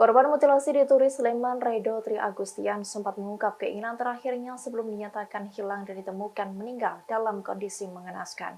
Korban mutilasi di Turi Sleman, Redo Tri Agustian sempat mengungkap keinginan terakhirnya sebelum dinyatakan hilang dan ditemukan meninggal dalam kondisi mengenaskan.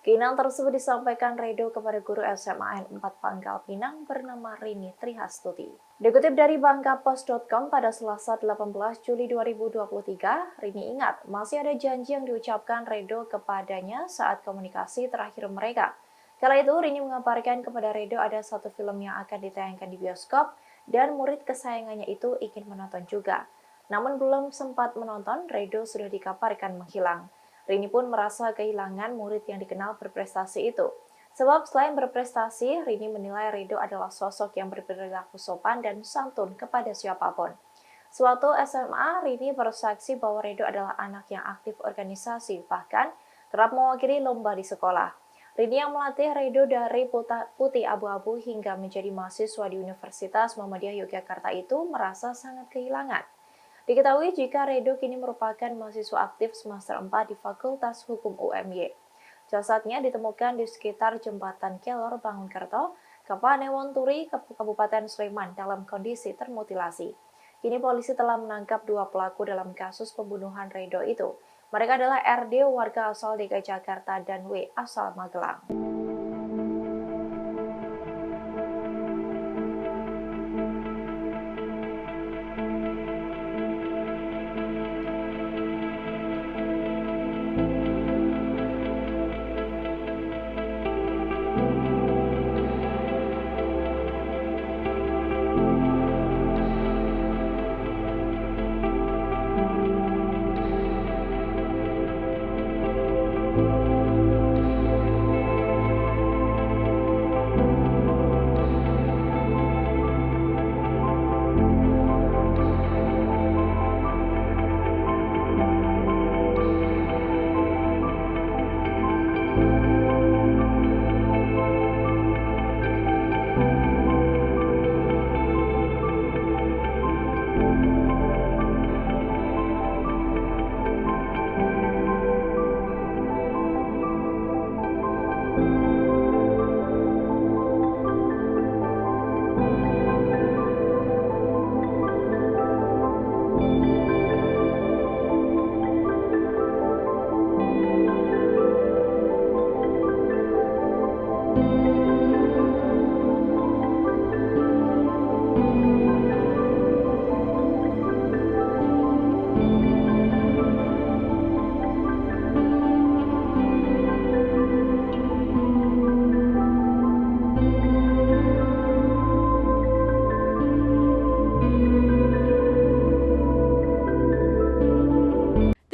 Keinginan tersebut disampaikan Redo kepada guru SMA N 4 Pangkal Pinang bernama Rini Trihastuti. Dikutip dari bangkapos.com pada Selasa 18 Juli 2023, Rini ingat masih ada janji yang diucapkan Redo kepadanya saat komunikasi terakhir mereka. Kala itu, Rini mengabarkan kepada Redo ada satu film yang akan ditayangkan di bioskop dan murid kesayangannya itu ingin menonton juga. Namun belum sempat menonton, Redo sudah dikabarkan menghilang. Rini pun merasa kehilangan murid yang dikenal berprestasi itu. Sebab selain berprestasi, Rini menilai Redo adalah sosok yang berperilaku sopan dan santun kepada siapapun. Suatu SMA, Rini bersaksi bahwa Redo adalah anak yang aktif organisasi, bahkan kerap mewakili lomba di sekolah. Rini yang melatih Redo dari putih abu-abu hingga menjadi mahasiswa di Universitas Muhammadiyah Yogyakarta itu merasa sangat kehilangan. Diketahui jika Redo kini merupakan mahasiswa aktif semester 4 di Fakultas Hukum UMY. Jasadnya ditemukan di sekitar Jembatan Kelor Bangunkerto, Kapanewon Turi, Kabupaten Sleman dalam kondisi termutilasi. Kini polisi telah menangkap 2 pelaku dalam kasus pembunuhan Redo itu. Mereka adalah RD warga asal DKI Jakarta dan W asal Magelang.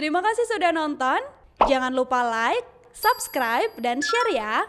Terima kasih sudah nonton. Jangan lupa like, subscribe, dan share ya.